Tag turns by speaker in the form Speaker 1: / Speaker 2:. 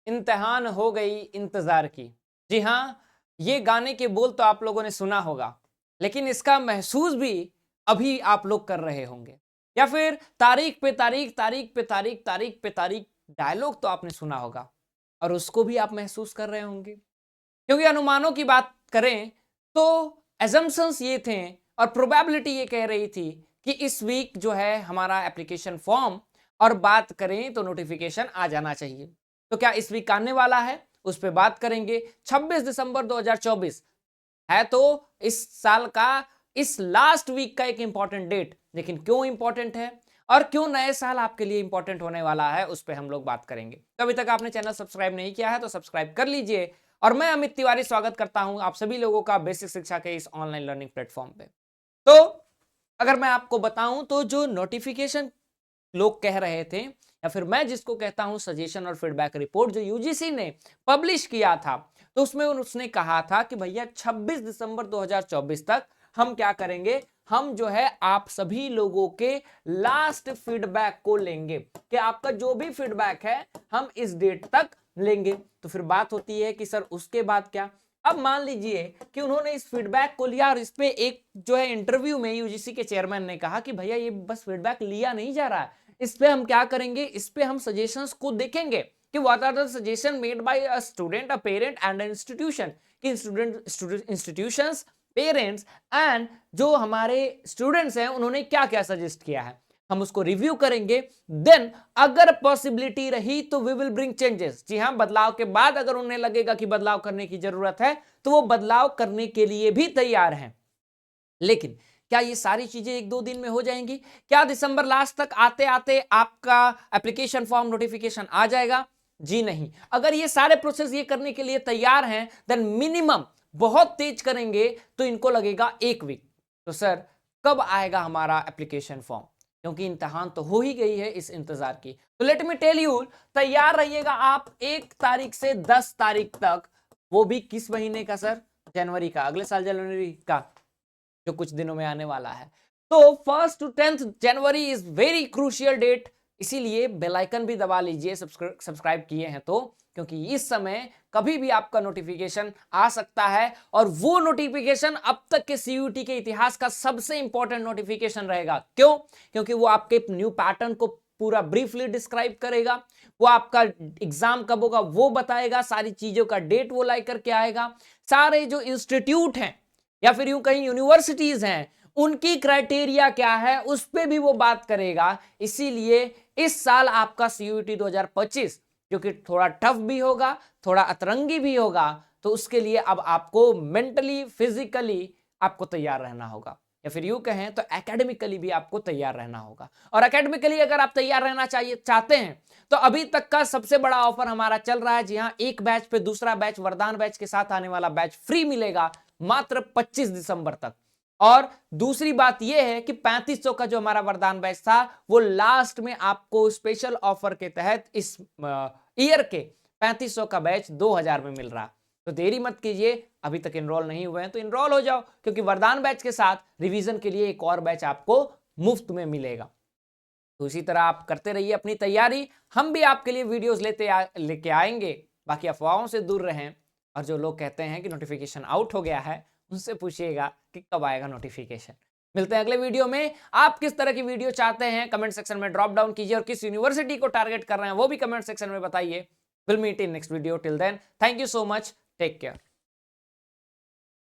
Speaker 1: इम्तिहान हो गई इंतजार की। जी हाँ, ये गाने के बोल तो आप लोगों ने सुना होगा, लेकिन इसका महसूस भी अभी आप लोग कर रहे होंगे। या फिर तारीख पे तारीख, तारीख पे तारीख, तारीख पे तारीख डायलॉग तो आपने सुना होगा और उसको भी आप महसूस कर रहे होंगे। क्योंकि अनुमानों की बात करें तो एजम्पशंस ये थे और प्रोबेबिलिटी ये कह रही थी कि इस वीक जो है हमारा एप्लीकेशन फॉर्म और बात करें तो नोटिफिकेशन आ जाना चाहिए। तो क्या इस वीक आने वाला है, उस पर बात करेंगे। 26 दिसंबर 2024 है तो इस साल का इस लास्ट वीक का एक इंपॉर्टेंट डेट। लेकिन क्यों इंपॉर्टेंट है और क्यों नए साल आपके लिए इंपॉर्टेंट होने वाला है, उस पर हम लोग बात करेंगे। तो अभी तक आपने चैनल सब्सक्राइब नहीं किया है तो सब्सक्राइब कर लीजिए। और मैं अमित तिवारी स्वागत करता हूं आप सभी लोगों का बेसिक शिक्षा के इस ऑनलाइन लर्निंग प्लेटफॉर्म पे। तो अगर मैं आपको बताऊं तो जो नोटिफिकेशन लोग कह रहे थे या फिर मैं जिसको कहता हूं सजेशन और फीडबैक रिपोर्ट जो यूजीसी ने पब्लिश किया था, तो उसमें उसने कहा था कि भैया 26 दिसंबर 2024 तक हम क्या करेंगे, हम जो है आप सभी लोगों के लास्ट फीडबैक को लेंगे कि आपका जो भी फीडबैक है हम इस डेट तक लेंगे। तो फिर बात होती है कि सर उसके बाद क्या। अब मान लीजिए कि उन्होंने इस फीडबैक को लिया और इस पे एक जो है इंटरव्यू में यूजीसी के चेयरमैन ने कहा कि भैया ये बस फीडबैक लिया नहीं जा रहा है, इस पे हम क्या करेंगे, इस पे हम सजेशंस को देखेंगे कि what are the suggestion made by a student, a parent and an institution. कि स्टूडेंट इंस्टीट्यूशंस, पेरेंट्स एंड जो हमारे स्टूडेंट्स हैं उन्होंने क्या क्या सजेस्ट किया है, हम उसको रिव्यू करेंगे। देन अगर पॉसिबिलिटी रही तो वी विल ब्रिंग चेंजेस। जी हां, बदलाव के बाद अगर उन्हें लगेगा कि बदलाव करने की जरूरत है तो वो बदलाव करने के लिए भी तैयार हैं। लेकिन क्या ये सारी चीजें एक दो दिन में हो जाएंगी? क्या दिसंबर लास्ट तक आते आते आपका एप्लीकेशन फॉर्म नोटिफिकेशन आ जाएगा? जी नहीं। अगर ये सारे प्रोसेस ये करने के लिए तैयार हैं देन मिनिमम बहुत तेज करेंगे तो इनको लगेगा एक वीक। तो सर कब आएगा हमारा एप्लीकेशन फॉर्म, क्योंकि इम्तिहान तो हो ही गई है इस इंतजार की। तो लेट मी टेल यू, तैयार रहिएगा आप 1 तारीख से 10 तारीख तक। वो भी किस महीने का सर? जनवरी का, अगले साल जनवरी का, जो कुछ दिनों में आने वाला है। तो 1 to 10 January is very crucial date, इसीलिए बेल आइकन भी दबा लीजिए सब्सक्राइब किए हैं तो, क्योंकि इस समय कभी भी आपका नोटिफिकेशन आ सकता है और वो नोटिफिकेशन अब तक के सीयूटी के इतिहास का सबसे इंपॉर्टेंट नोटिफिकेशन रहेगा। क्यों? क्योंकि वो आपके न्यू पैटर्न को पूरा ब्रीफली डिस्क्राइब करेगा, वो आपका एग्जाम कब होगा वो बताएगा, सारी चीजों का डेट वो लाई करके आएगा, सारे जो इंस्टीट्यूट हैं या फिर यूं कहीं यूनिवर्सिटीज हैं उनकी क्राइटेरिया क्या है उस पर भी वो बात करेगा। इसीलिए इस साल आपका सीयूटी 2025 जो कि थोड़ा टफ भी होगा, थोड़ा अतरंगी भी होगा, तो उसके लिए अब आपको मेंटली फिजिकली आपको तैयार रहना होगा, या फिर यूं कहें तो एकेडमिकली भी आपको तैयार रहना होगा। और एकेडमिकली अगर आप तैयार रहना चाहते हैं तो अभी तक का सबसे बड़ा ऑफर हमारा चल रहा है। जी हां, एक बैच पे दूसरा बैच वरदान बैच के साथ आने वाला बैच फ्री मिलेगा मात्र 25 दिसंबर तक। और दूसरी बात यह है कि 3500 का जो हमारा वरदान बैच था वो लास्ट में आपको स्पेशल ऑफर के तहत इस ईयर के 3500 का बैच 2000 में मिल रहा। तो देरी मत कीजिए, अभी तक इनरोल नहीं हुए हैं तो इनरोल हो जाओ, क्योंकि वरदान बैच के साथ रिवीजन के लिए एक और बैच आपको मुफ्त में मिलेगा। तो इसी तरह आप करते रहिए अपनी तैयारी, हम भी आपके लिए वीडियोस लेके आएंगे। बाकी अफवाहों से दूर रहें, और जो लोग कहते हैं कि नोटिफिकेशन आउट हो गया है उनसे पूछिएगा कि कब आएगा नोटिफिकेशन। मिलते हैं अगले वीडियो में। आप किस तरह की वीडियो चाहते हैं कमेंट सेक्शन में ड्रॉप डाउन कीजिए, और किस यूनिवर्सिटी को टारगेट कर रहे हैं वो भी कमेंट सेक्शन में बताइए। Will meet in next video, till then thank you so much, take care.